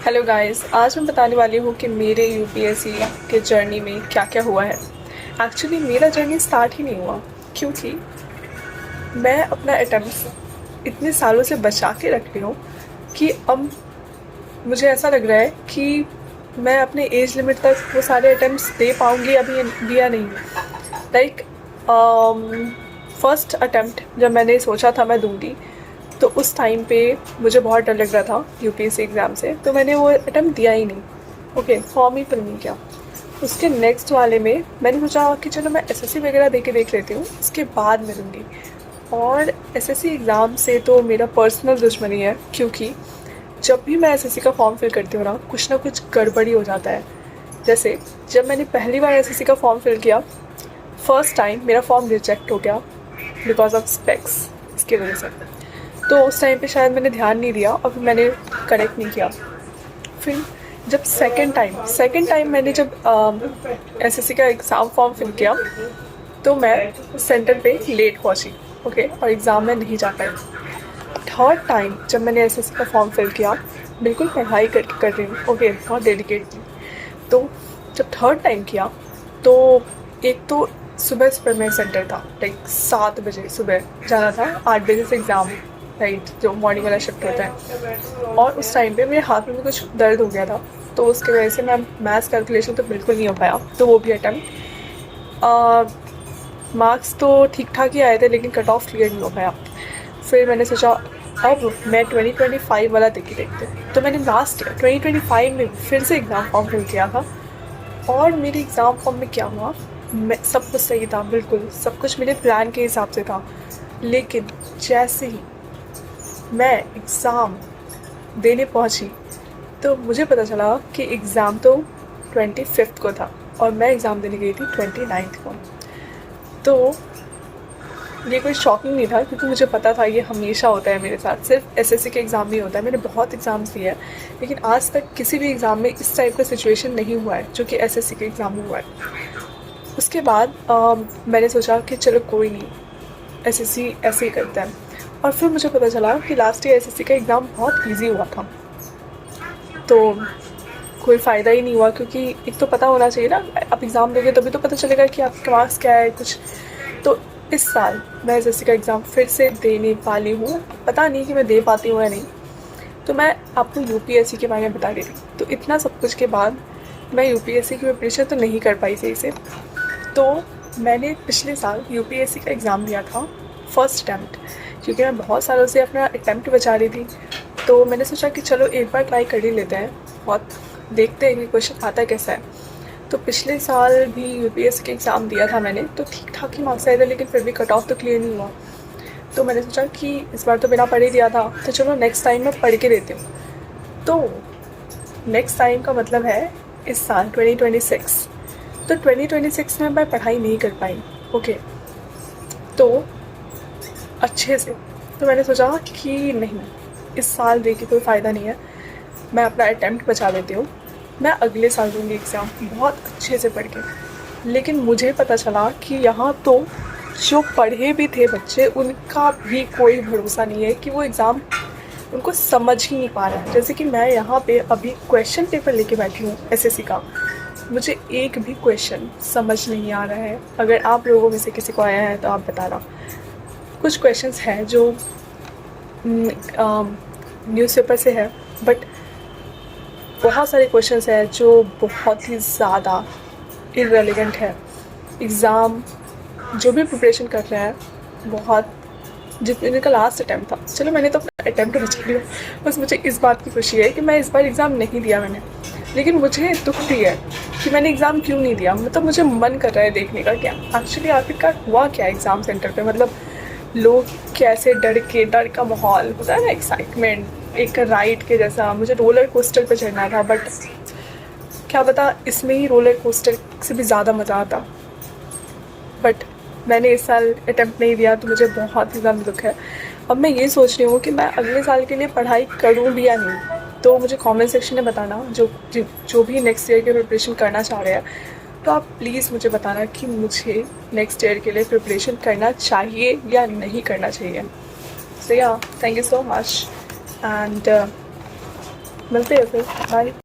Hello guys, आज मैं बताने वाली हूँ कि मेरे यूपीएससी के जर्नी में क्या क्या हुआ है। एक्चुअली मेरा जर्नी स्टार्ट ही नहीं हुआ, क्योंकि मैं अपना अटेम्प्ट इतने सालों से बचा के रख रही हूँ कि अब मुझे ऐसा लग रहा है कि मैं अपने एज लिमिट तक वो सारे अटेम्प्ट्स दे पाऊँगी अभी भी या नहीं। लाइक फर्स्ट अटेम्प्ट जब मैंने सोचा था मैं दूँगी, तो उस टाइम पे मुझे बहुत डर लग रहा था यूपीएससी एग्ज़ाम से, तो मैंने वो अटेम्प्ट दिया ही नहीं। ओके, फॉर्म ही फिल नहीं किया। उसके नेक्स्ट वाले में मैंने सोचा कि चलो मैं एसएससी वगैरह दे के देख लेती हूँ, उसके बाद मैं दूँगी। और एसएससी एग्ज़ाम से तो मेरा पर्सनल दुश्मनी है, क्योंकि जब भी मैं एसएससी का फॉर्म फिल करती हूँ ना कुछ गड़बड़ी हो जाता है। जैसे जब मैंने पहली बार एसएससी का फॉर्म फिल किया, फर्स्ट टाइम मेरा फॉर्म रिजेक्ट हो गया बिकॉज ऑफ स्पेक्स, इसकी वजह से। तो उस टाइम पे शायद मैंने ध्यान नहीं दिया और फिर मैंने करेक्ट नहीं किया। फिर जब सेकंड टाइम मैंने जब एसएससी का एग्ज़ाम फॉर्म फिल किया, तो मैं सेंटर पे लेट पहुंची। ओके, और एग्ज़ाम में नहीं जा पाई। थर्ड टाइम जब मैंने एसएससी का फॉर्म फिल किया, बिल्कुल पढ़ाई करके कर रही हूँ, ओके, बहुत डेडिकेटली। तो जब थर्ड टाइम किया, तो एक तो सुबह सुबह में सेंटर था, लाइक 7 बजे सुबह जाना था, 8 बजे से एग्ज़ाम, राइट, जो मॉर्निंग वाला शिफ्ट होता है। और उस टाइम पे मेरे हाथ में भी कुछ दर्द हो गया था, तो उसकी वजह से मैं मैथ्स कैलकुलेशन तो बिल्कुल नहीं हो पाया, तो वो भी अटैम्प्ट। मार्क्स तो ठीक ठाक ही आए थे, लेकिन कट ऑफ क्लियर नहीं हो पाया। फिर मैंने सोचा अब मैं 2025 वाला दे के देखती हूँ, तो मैंने लास्ट ईयर 2025 में फिर से एग्ज़ाम फॉर्म फिल किया था। और मेरे एग्ज़ाम फॉर्म में क्या हुआ, मैं सब कुछ सही था, बिल्कुल सब कुछ मेरे प्लान के हिसाब से था। लेकिन जैसे ही मैं एग्ज़ाम देने पहुंची, तो मुझे पता चला कि एग्ज़ाम तो 25th को था और मैं एग्ज़ाम देने गई थी 29th को। तो ये कोई शॉकिंग नहीं था, क्योंकि मुझे पता था ये हमेशा होता है मेरे साथ, सिर्फ एसएससी के एग्ज़ाम नहीं होता है। मैंने बहुत एग्ज़ाम्स दिए हैं, लेकिन आज तक किसी भी एग्ज़ाम में इस टाइप का सिचुएशन नहीं हुआ है जो कि एसएससी के एग्ज़ाम में हुआ है। उसके बाद मैंने सोचा कि चलो कोई नहीं, एसएससी ऐसे ही करते हैं। और फिर मुझे पता चला कि लास्ट ईयर एसएससी का एग्ज़ाम बहुत ईजी हुआ था, तो कोई फ़ायदा ही नहीं हुआ, क्योंकि एक तो पता होना चाहिए ना, आप एग्ज़ाम दोगे तभी तो पता चलेगा कि आपके मार्क्स क्या है कुछ। तो इस साल मैं एसएससी का एग्ज़ाम फिर से देने वाली हूँ, पता नहीं कि मैं दे पाती हूँ या नहीं। तो मैं आपको यूपीएससी के बारे में बता रही थी। तो इतना सब कुछ के बाद मैं यूपीएससी की प्रिपरेशन तो नहीं कर पाई सही से। तो मैंने पिछले साल यूपीएससी का एग्ज़ाम दिया था, फर्स्ट अटैम्प्ट, क्योंकि मैं बहुत सालों से अपना अटैम्प्ट बचा रही थी। तो मैंने सोचा कि चलो एक बार ट्राई कर ही लेते हैं, बहुत देखते हैं कि क्वेश्चन आता कैसा है। तो पिछले साल भी यूपीएससी का एग्ज़ाम दिया था मैंने, तो ठीक ठाक ही मार्क्स आए थे, लेकिन फिर भी कट ऑफ तो क्लियर नहीं हुआ। तो मैंने सोचा कि इस बार तो बिना पढ़े दिया था, तो चलो नेक्स्ट टाइम मैं पढ़ के देती हूँ। तो नेक्स्ट टाइम का मतलब है इस साल 2026। तो 2026 में मैं पढ़ाई नहीं कर पाई, ओके, तो अच्छे से। तो मैंने सोचा कि नहीं, इस साल दे के कोई फ़ायदा नहीं है, मैं अपना अटैम्प्ट बचा लेती हूँ, मैं अगले साल दूँगी एग्ज़ाम बहुत अच्छे से पढ़ के। लेकिन मुझे पता चला कि यहाँ तो जो पढ़े भी थे बच्चे, उनका भी कोई भरोसा नहीं है कि वो एग्ज़ाम उनको समझ ही नहीं पा रहा है। जैसे कि मैं यहाँ पे अभी क्वेश्चन पेपर लेके बैठी हूँ एसएससी का, मुझे एक भी क्वेश्चन समझ नहीं आ रहा है। अगर आप लोगों में से किसी को आया है तो आप बताना। कुछ क्वेश्चंस हैं जो न्यूज़पेपर से है, बट बहुत सारे क्वेश्चंस हैं जो बहुत ही ज़्यादा इररेलेवेंट है। एग्ज़ाम जो भी प्रिपरेशन कर रहे हैं, बहुत, जितने का लास्ट अटैम्प्ट था, चलो मैंने तो अपना अटैम्प्ट बचा लिया। बस मुझे इस बात की खुशी है कि मैं इस बार एग्ज़ाम नहीं दिया मैंने, लेकिन मुझे दुख भी है कि मैंने एग्ज़ाम क्यों नहीं दिया। मतलब मुझे मन कर रहा है देखने का क्या एक्चुअली आखिरकार हुआ क्या एग्ज़ाम सेंटर पे। मतलब लोग कैसे डर का माहौल होता है ना, एक्साइटमेंट, एक राइड के जैसा। मुझे रोलर कोस्टर पे चढ़ना था, बट क्या पता इसमें ही रोलर कोस्टर से भी ज़्यादा मज़ा आता। बट मैंने इस साल अटैम्प्ट नहीं दिया, तो मुझे बहुत ही ज़्यादा दुख है। अब मैं ये सोच रही हूँ कि मैं अगले साल के लिए पढ़ाई करूँ भी या नहीं। तो मुझे कमेंट सेक्शन में बताना, जो भी नेक्स्ट ईयर की प्रिपरेशन करना चाह रहे हैं, तो आप प्लीज़ मुझे बताना कि मुझे नेक्स्ट ईयर के लिए प्रिपरेशन करना चाहिए या नहीं करना चाहिए। सो या, thank you so much, and मिलते हैं फिर, बाय।